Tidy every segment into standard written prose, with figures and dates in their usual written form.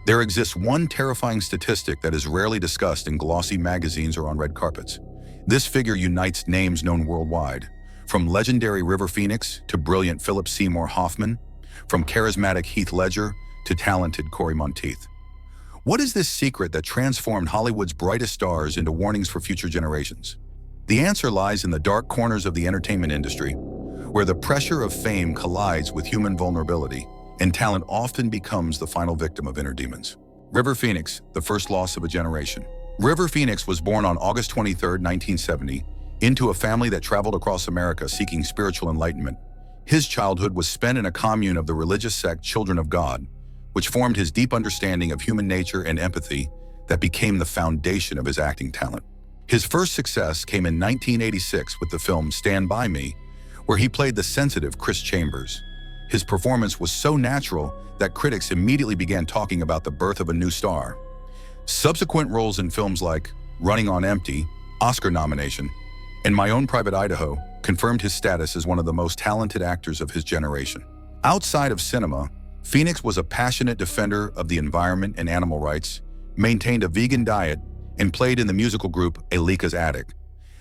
There exists one terrifying statistic that is rarely discussed in glossy magazines or on red carpets. This figure unites names known worldwide, from legendary River Phoenix to brilliant Philip Seymour Hoffman, from charismatic Heath Ledger to talented Cory Monteith. What is this secret that transformed Hollywood's brightest stars into warnings for future generations? The answer lies in the dark corners of the entertainment industry, where the pressure of fame collides with human vulnerability, and talent often becomes the final victim of inner demons. River Phoenix, the first loss of a generation. River Phoenix was born on August 23, 1970, into a family that traveled across America seeking spiritual enlightenment. His childhood was spent in a commune of the religious sect Children of God, which formed his deep understanding of human nature and empathy that became the foundation of his acting talent. His first success came in 1986 with the film Stand By Me, where he played the sensitive Chris Chambers. His performance was so natural that critics immediately began talking about the birth of a new star. Subsequent roles in films like Running on Empty, Oscar nomination, and My Own Private Idaho confirmed his status as one of the most talented actors of his generation. Outside of cinema, Phoenix was a passionate defender of the environment and animal rights, maintained a vegan diet, and played in the musical group Alika's Attic.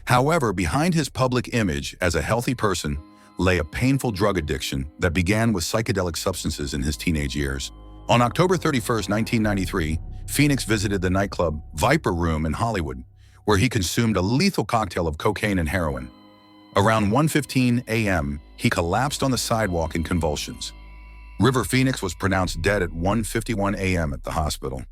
However, behind his public image as a healthy person lay a painful drug addiction that began with psychedelic substances in his teenage years. On October 31, 1993, Phoenix visited the nightclub Viper Room in Hollywood, where he consumed a lethal cocktail of cocaine and heroin. Around 1:15 a.m., he collapsed on the sidewalk in convulsions. River Phoenix was pronounced dead at 1:51 a.m. at the hospital.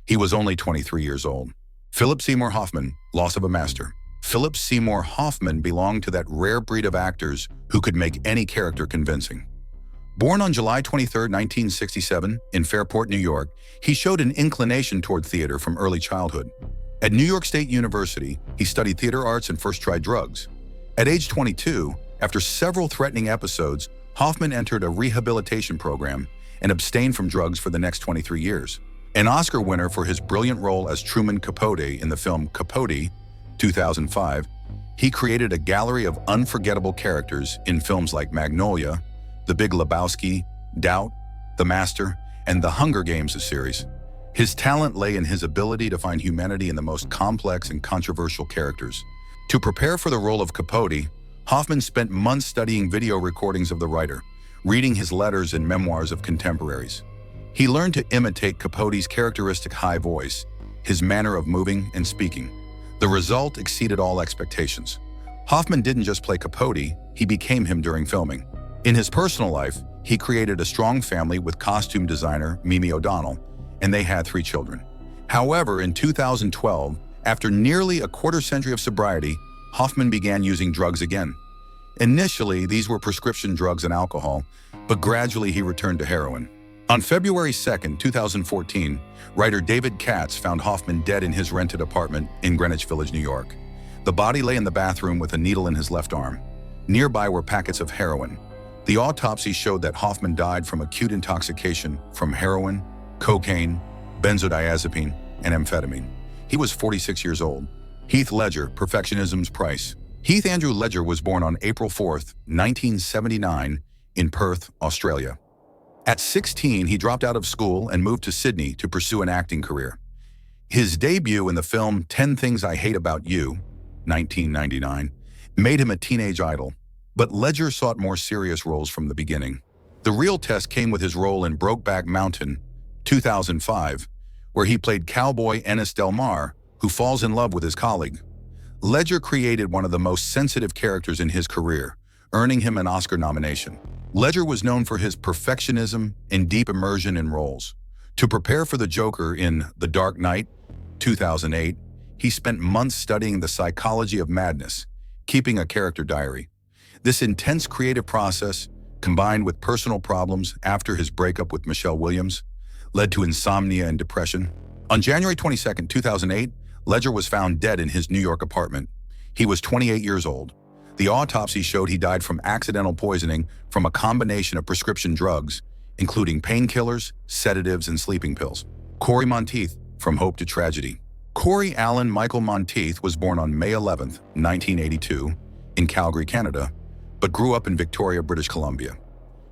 He was only 23 years old. Philip Seymour Hoffman, loss of a master. Philip Seymour Hoffman belonged to that rare breed of actors who could make any character convincing. Born on July 23, 1967, in Fairport, New York, he showed an inclination toward theater from early childhood. At New York State University, he studied theater arts and first tried drugs. At age 22, after several threatening episodes, Hoffman entered a rehabilitation program and abstained from drugs for the next 23 years. An Oscar winner for his brilliant role as Truman Capote in the film Capote, 2005, he created a gallery of unforgettable characters in films like Magnolia, The Big Lebowski, Doubt, The Master, and The Hunger Games series. His talent lay in his ability to find humanity in the most complex and controversial characters. To prepare for the role of Capote, Hoffman spent months studying video recordings of the writer, reading his letters and memoirs of contemporaries. He learned to imitate Capote's characteristic high voice, his manner of moving and speaking. The result exceeded all expectations. Hoffman didn't just play Capote, he became him during filming. In his personal life, he created a strong family with costume designer Mimi O'Donnell, and they had 3 children. However, in 2012, after nearly a quarter-century of sobriety, Hoffman began using drugs again. Initially, these were prescription drugs and alcohol, but gradually he returned to heroin. On February 2, 2014, writer David Katz found Hoffman dead in his rented apartment in Greenwich Village, New York. The body lay in the bathroom with a needle in his left arm. Nearby were packets of heroin. The autopsy showed that Hoffman died from acute intoxication from heroin, cocaine, benzodiazepine, and amphetamine. He was 46 years old. Heath Ledger, Perfectionism's Price. Heath Andrew Ledger was born on April 4, 1979, in Perth, Australia. At 16, he dropped out of school and moved to Sydney to pursue an acting career. His debut in the film 10 Things I Hate About You, 1999, made him a teenage idol, but Ledger sought more serious roles from the beginning. The real test came with his role in Brokeback Mountain, 2005, where he played cowboy Ennis Del Mar, who falls in love with his colleague. Ledger created one of the most sensitive characters in his career, earning him an Oscar nomination. Ledger was known for his perfectionism and deep immersion in roles. To prepare for the Joker in The Dark Knight, 2008, he spent months studying the psychology of madness, keeping a character diary. This intense creative process, combined with personal problems after his breakup with Michelle Williams, led to insomnia and depression. On January 22, 2008, Ledger was found dead in his New York apartment. He was 28 years old. The autopsy showed he died from accidental poisoning from a combination of prescription drugs, including painkillers, sedatives, and sleeping pills. Cory Monteith, From Hope to Tragedy. Cory Allen Michael Monteith was born on May 11, 1982, in Calgary, Canada, but grew up in Victoria, British Columbia.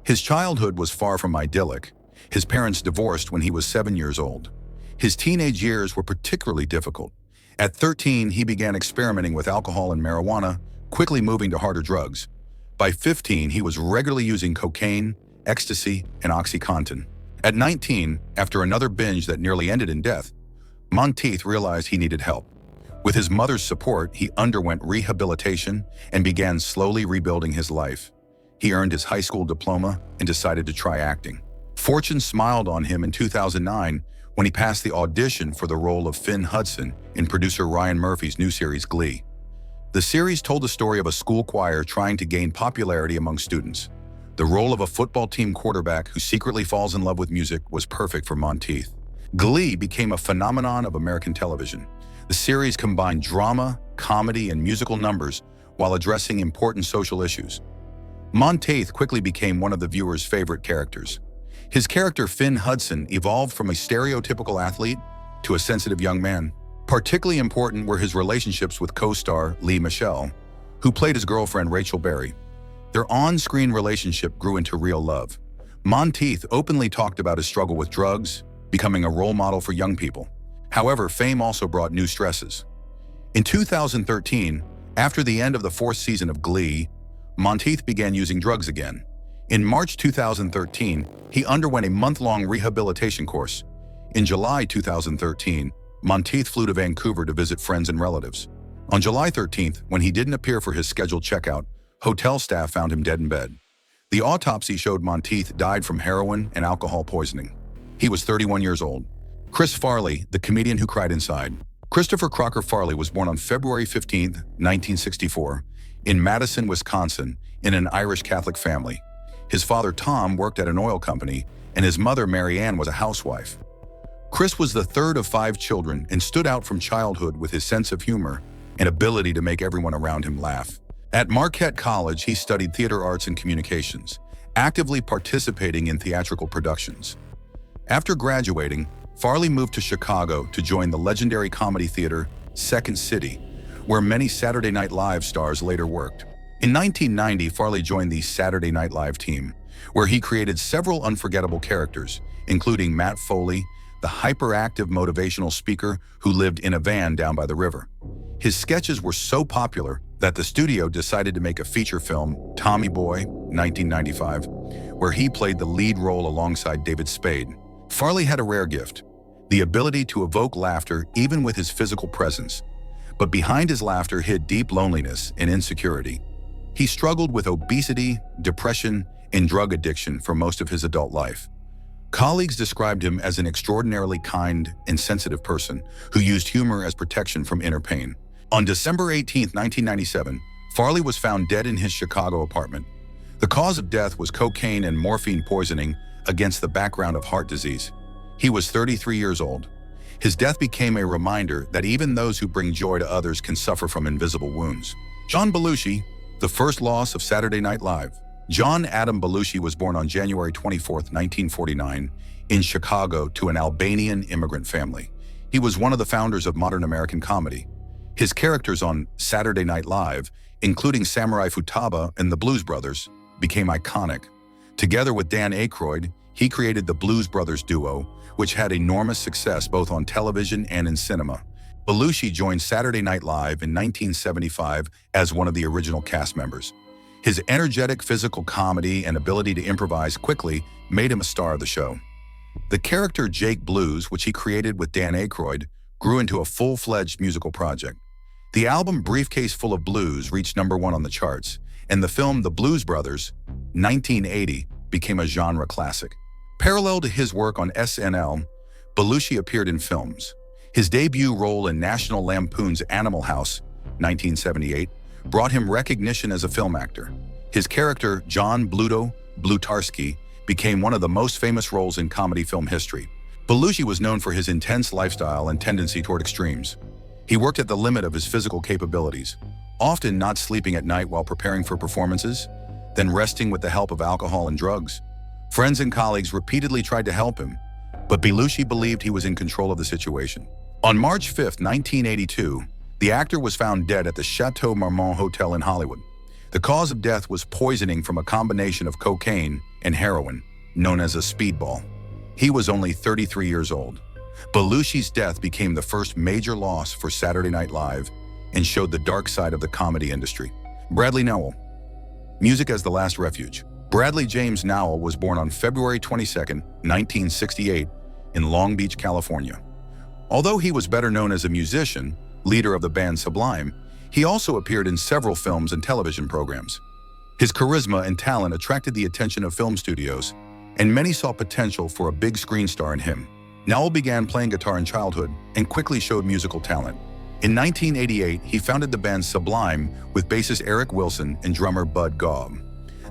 His childhood was far from idyllic. His parents divorced when he was 7 years old. His teenage years were particularly difficult. At 13, he began experimenting with alcohol and marijuana, quickly moving to harder drugs. By 15, he was regularly using cocaine, ecstasy, and OxyContin. At 19, after another binge that nearly ended in death, Monteith realized he needed help. With his mother's support, he underwent rehabilitation and began slowly rebuilding his life. He earned his high school diploma and decided to try acting. Fortune smiled on him in 2009 when he passed the audition for the role of Finn Hudson in producer Ryan Murphy's new series Glee. The series told the story of a school choir trying to gain popularity among students. The role of a football team quarterback who secretly falls in love with music was perfect for Monteith. Glee became a phenomenon of American television. The series combined drama, comedy, and musical numbers while addressing important social issues. Monteith quickly became one of the viewers' favorite characters. His character Finn Hudson evolved from a stereotypical athlete to a sensitive young man. Particularly important were his relationships with co-star Lea Michele, who played his girlfriend Rachel Berry. Their on-screen relationship grew into real love. Monteith openly talked about his struggle with drugs, becoming a role model for young people. However, fame also brought new stresses. In 2013, after the end of the 4th season of Glee, Monteith began using drugs again. In March 2013, he underwent a month-long rehabilitation course. In July 2013, Monteith flew to Vancouver to visit friends and relatives. On July 13th, when he didn't appear for his scheduled checkout, hotel staff found him dead in bed. The autopsy showed Monteith died from heroin and alcohol poisoning. He was 31 years old. Chris Farley, the comedian who cried inside. Christopher Crocker Farley was born on February 15, 1964, in Madison, Wisconsin, in an Irish Catholic family. His father, Tom, worked at an oil company, and his mother, Mary Ann, was a housewife. Chris was the third of 5 children and stood out from childhood with his sense of humor and ability to make everyone around him laugh. At Marquette College, he studied theater arts and communications, actively participating in theatrical productions. After graduating, Farley moved to Chicago to join the legendary comedy theater Second City, where many Saturday Night Live stars later worked. In 1990, Farley joined the Saturday Night Live team, where he created several unforgettable characters, including Matt Foley, the hyperactive motivational speaker who lived in a van down by the river. His sketches were so popular that the studio decided to make a feature film, Tommy Boy, 1995, where he played the lead role alongside David Spade. Farley had a rare gift, the ability to evoke laughter even with his physical presence. But behind his laughter hid deep loneliness and insecurity. He struggled with obesity, depression, and drug addiction for most of his adult life. Colleagues described him as an extraordinarily kind and sensitive person who used humor as protection from inner pain. On December 18, 1997, Farley was found dead in his Chicago apartment. The cause of death was cocaine and morphine poisoning against the background of heart disease. He was 33 years old. His death became a reminder that even those who bring joy to others can suffer from invisible wounds. John Belushi, the first loss of Saturday Night Live. John Adam Belushi was born on January 24, 1949, in Chicago to an Albanian immigrant family. He was one of the founders of modern American comedy. His characters on Saturday Night Live, including Samurai Futaba and the Blues Brothers, became iconic. Together with Dan Aykroyd, he created the Blues Brothers duo, which had enormous success both on television and in cinema. Belushi joined Saturday Night Live in 1975 as one of the original cast members. His energetic physical comedy and ability to improvise quickly made him a star of the show. The character Jake Blues, which he created with Dan Aykroyd, grew into a full-fledged musical project. The album Briefcase Full of Blues reached #1 on the charts, and the film The Blues Brothers, 1980, became a genre classic. Parallel to his work on SNL, Belushi appeared in films. His debut role in National Lampoon's Animal House, 1978, brought him recognition as a film actor. His character, John Bluto Blutarski, became one of the most famous roles in comedy film history. Belushi was known for his intense lifestyle and tendency toward extremes. He worked at the limit of his physical capabilities, often not sleeping at night while preparing for performances, then resting with the help of alcohol and drugs. Friends and colleagues repeatedly tried to help him, but Belushi believed he was in control of the situation. On March 5, 1982, the actor was found dead at the Chateau Marmont Hotel in Hollywood. The cause of death was poisoning from a combination of cocaine and heroin, known as a speedball. He was only 33 years old. Belushi's death became the first major loss for Saturday Night Live and showed the dark side of the comedy industry. Bradley Nowell. Music as the last refuge. Bradley James Nowell was born on February 22, 1968, in Long Beach, California. Although he was better known as a musician, leader of the band Sublime, he also appeared in several films and television programs. His charisma and talent attracted the attention of film studios, and many saw potential for a big screen star in him. Nowell began playing guitar in childhood and quickly showed musical talent. In 1988, he founded the band Sublime with bassist Eric Wilson and drummer Bud Gaub.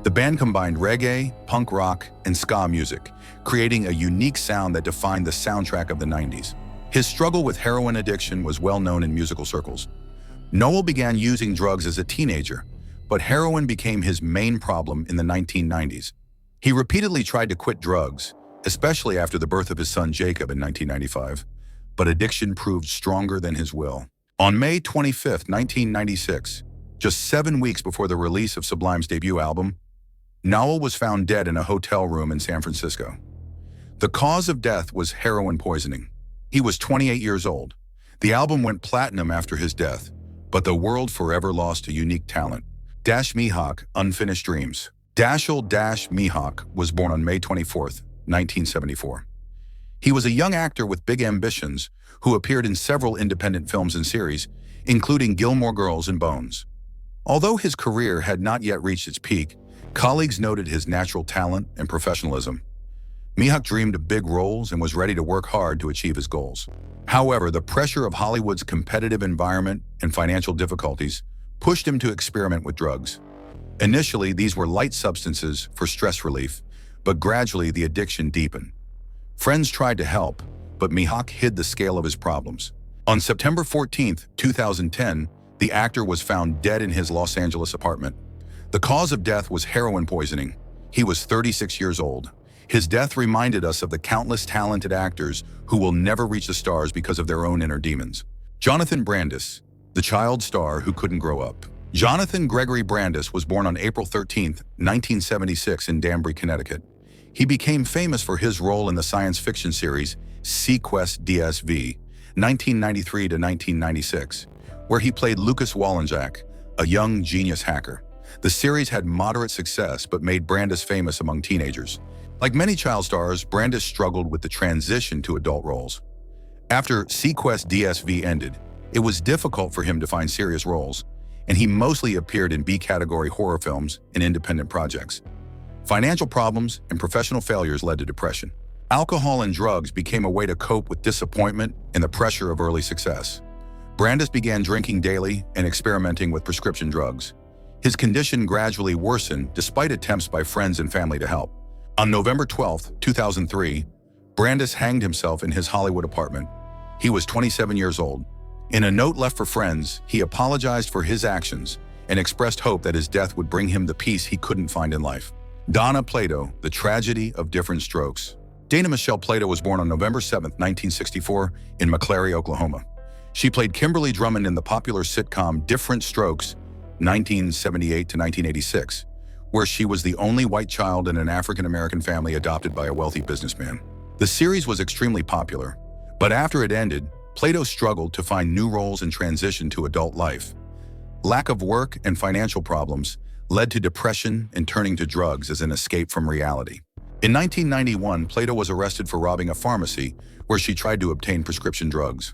The band combined reggae, punk rock, and ska music, creating a unique sound that defined the soundtrack of the 90s. His struggle with heroin addiction was well known in musical circles. Nowell began using drugs as a teenager, but heroin became his main problem in the 1990s. He repeatedly tried to quit drugs, especially after the birth of his son Jacob in 1995, but addiction proved stronger than his will. On May 25, 1996, just 7 weeks before the release of Sublime's debut album, Nowell was found dead in a hotel room in San Francisco. The cause of death was heroin poisoning. He was 28 years old. The album went platinum after his death, but the world forever lost a unique talent. Dash Mehawk, Unfinished Dreams. Dash Mehawk was born on May 24, 1974. He was a young actor with big ambitions who appeared in several independent films and series, including Gilmore Girls and Bones. Although his career had not yet reached its peak, colleagues noted his natural talent and professionalism. Mihok dreamed of big roles and was ready to work hard to achieve his goals. However, the pressure of Hollywood's competitive environment and financial difficulties pushed him to experiment with drugs. Initially, these were light substances for stress relief, but gradually the addiction deepened. Friends tried to help, but Mihok hid the scale of his problems. On September 14, 2010, the actor was found dead in his Los Angeles apartment. The cause of death was heroin poisoning. He was 36 years old. His death reminded us of the countless talented actors who will never reach the stars because of their own inner demons. Jonathan Brandis, the child star who couldn't grow up. Jonathan Gregory Brandis was born on April 13, 1976 in Danbury, Connecticut. He became famous for his role in the science fiction series seaQuest DSV, 1993 to 1996, where he played Lucas Wallenjak, a young genius hacker. The series had moderate success but made Brandis famous among teenagers. Like many child stars, Brandis struggled with the transition to adult roles. After seaQuest DSV ended, it was difficult for him to find serious roles, and he mostly appeared in B-category horror films and independent projects. Financial problems and professional failures led to depression. Alcohol and drugs became a way to cope with disappointment and the pressure of early success. Brandis began drinking daily and experimenting with prescription drugs. His condition gradually worsened despite attempts by friends and family to help. On November 12, 2003, Brandis hanged himself in his Hollywood apartment. He was 27 years old. In a note left for friends, he apologized for his actions and expressed hope that his death would bring him the peace he couldn't find in life. Donna Plato, The Tragedy of Different Strokes. Dana Michelle Plato was born on November 7, 1964, in McClary, Oklahoma. She played Kimberly Drummond in the popular sitcom Different Strokes, 1978 to 1986, where she was the only white child in an African-American family adopted by a wealthy businessman. The series was extremely popular, but after it ended, Plato struggled to find new roles and transition to adult life. Lack of work and financial problems led to depression and turning to drugs as an escape from reality. In 1991, Plato was arrested for robbing a pharmacy where she tried to obtain prescription drugs.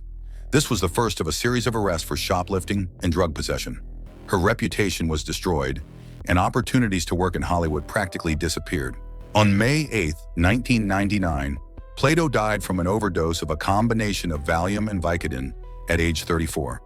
This was the first of a series of arrests for shoplifting and drug possession. Her reputation was destroyed, and opportunities to work in Hollywood practically disappeared. On May 8, 1999, Plato died from an overdose of a combination of Valium and Vicodin at age 34.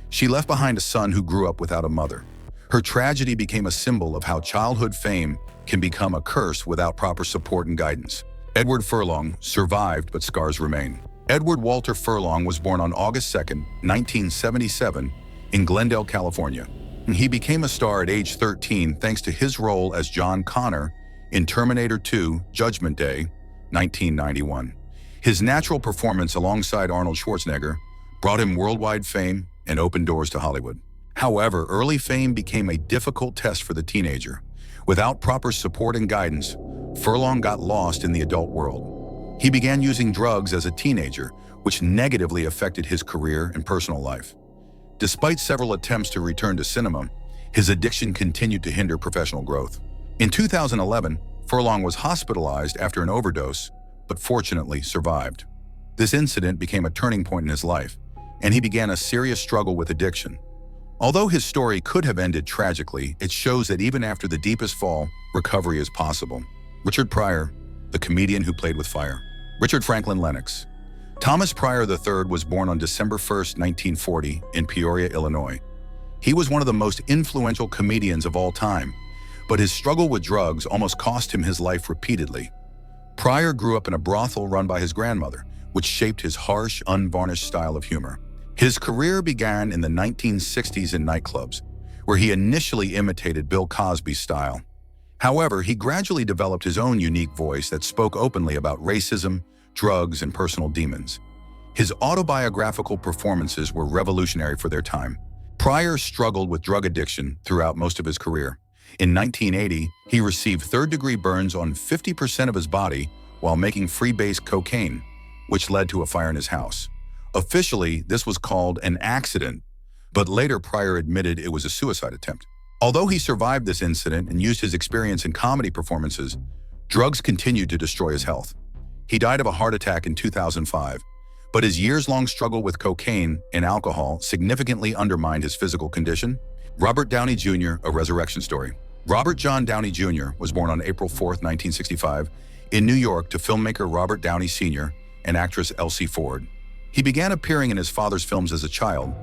She left behind a son who grew up without a mother. Her tragedy became a symbol of how childhood fame can become a curse without proper support and guidance. Edward Furlong survived, but scars remain. Edward Walter Furlong was born on August 2, 1977, in Glendale, California. He became a star at age 13 thanks to his role as John Connor in Terminator 2: Judgment Day, 1991. His natural performance alongside Arnold Schwarzenegger brought him worldwide fame and opened doors to Hollywood. However, early fame became a difficult test for the teenager. Without proper support and guidance, Furlong got lost in the adult world. He began using drugs as a teenager, which negatively affected his career and personal life. Despite several attempts to return to cinema, his addiction continued to hinder professional growth. In 2011, Furlong was hospitalized after an overdose, but fortunately survived. This incident became a turning point in his life, and he began a serious struggle with addiction. Although his story could have ended tragically, it shows that even after the deepest fall, recovery is possible. Richard Pryor, the comedian who played with fire. Richard Franklin Lennox. Thomas Pryor III was born on December 1, 1940, in Peoria, Illinois. He was one of the most influential comedians of all time, but his struggle with drugs almost cost him his life repeatedly. Pryor grew up in a brothel run by his grandmother, which shaped his harsh, unvarnished style of humor. His career began in the 1960s in nightclubs, where he initially imitated Bill Cosby's style. However, he gradually developed his own unique voice that spoke openly about racism, drugs, and personal demons. His autobiographical performances were revolutionary for their time. Pryor struggled with drug addiction throughout most of his career. In 1980, he received third-degree burns on 50% of his body while making freebase cocaine, which led to a fire in his house. Officially, this was called an accident, but later Pryor admitted it was a suicide attempt. Although he survived this incident and used his experience in comedy performances, drugs continued to destroy his health. He died of a heart attack in 2005, but his years-long struggle with cocaine and alcohol significantly undermined his physical condition. Robert Downey Jr., a resurrection story. Robert John Downey Jr. was born on April 4, 1965, in New York to filmmaker Robert Downey Sr. and actress Elsie Ford. He began appearing in his father's films as a child,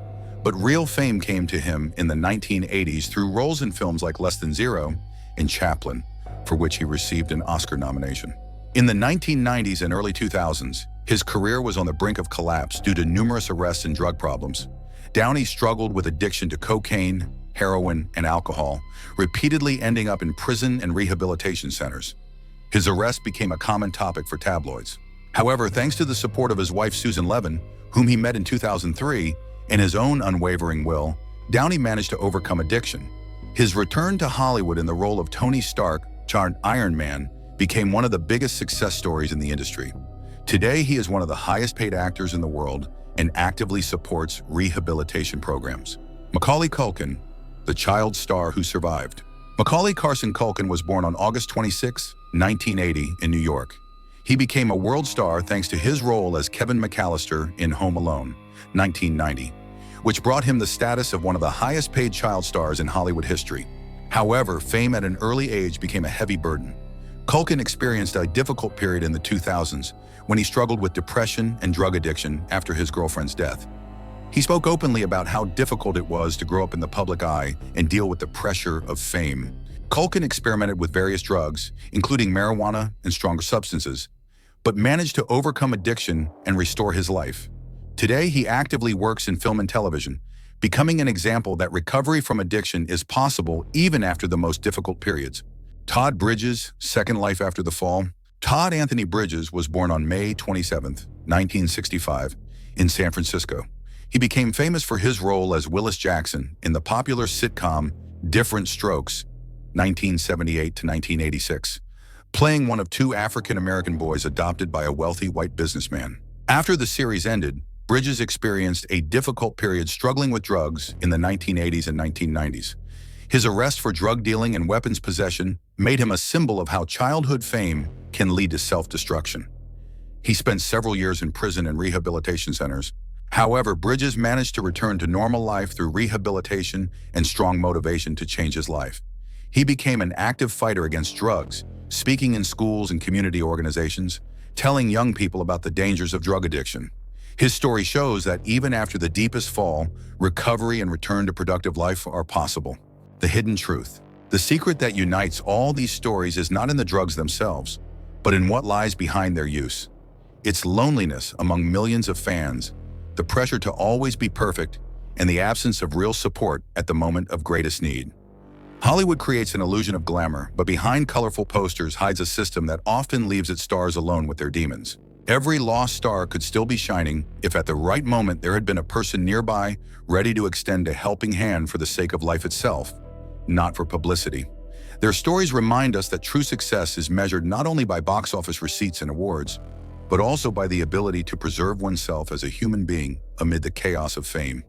but real fame came to him in the 1980s through roles in films like Less Than Zero and Chaplin, for which he received an Oscar nomination. In the 1990s and early 2000s, his career was on the brink of collapse due to numerous arrests and drug problems. Downey struggled with addiction to cocaine, heroin, and alcohol, repeatedly ending up in prison and rehabilitation centers. His arrest became a common topic for tabloids. However, thanks to the support of his wife Susan Levin, whom he met in 2003, and his own unwavering will, Downey managed to overcome addiction. His return to Hollywood in the role of Tony Stark, turned Iron Man, became one of the biggest success stories in the industry. Today, he is one of the highest-paid actors in the world and actively supports rehabilitation programs. Macaulay Culkin, the child star who survived. Macaulay Carson Culkin was born on August 26, 1980, in New York. He became a world star thanks to his role as Kevin McAllister in Home Alone, 1990, which brought him the status of one of the highest-paid child stars in Hollywood history. However, fame at an early age became a heavy burden. Culkin experienced a difficult period in the 2000s when he struggled with depression and drug addiction after his girlfriend's death. He spoke openly about how difficult it was to grow up in the public eye and deal with the pressure of fame. Culkin experimented with various drugs, including marijuana and stronger substances, but managed to overcome addiction and restore his life. Today, he actively works in film and television, becoming an example that recovery from addiction is possible even after the most difficult periods. Todd Bridges, Second Life After the Fall. Todd Anthony Bridges was born on May 27, 1965, in San Francisco. He became famous for his role as Willis Jackson in the popular sitcom Different Strokes, 1978 to 1986, playing one of two African-American boys adopted by a wealthy white businessman. After the series ended, Bridges experienced a difficult period struggling with drugs in the 1980s and 1990s. His arrest for drug dealing and weapons possession made him a symbol of how childhood fame can lead to self-destruction. He spent several years in prison and rehabilitation centers. However, Bridges managed to return to normal life through rehabilitation and strong motivation to change his life. He became an active fighter against drugs, speaking in schools and community organizations, telling young people about the dangers of drug addiction. His story shows that even after the deepest fall, recovery and return to productive life are possible. The hidden truth. The secret that unites all these stories is not in the drugs themselves, but in what lies behind their use. It's loneliness among millions of fans, the pressure to always be perfect, and the absence of real support at the moment of greatest need. Hollywood creates an illusion of glamour, but behind colorful posters hides a system that often leaves its stars alone with their demons. Every lost star could still be shining if at the right moment there had been a person nearby ready to extend a helping hand for the sake of life itself, not for publicity. Their stories remind us that true success is measured not only by box office receipts and awards, but also by the ability to preserve oneself as a human being amid the chaos of fame.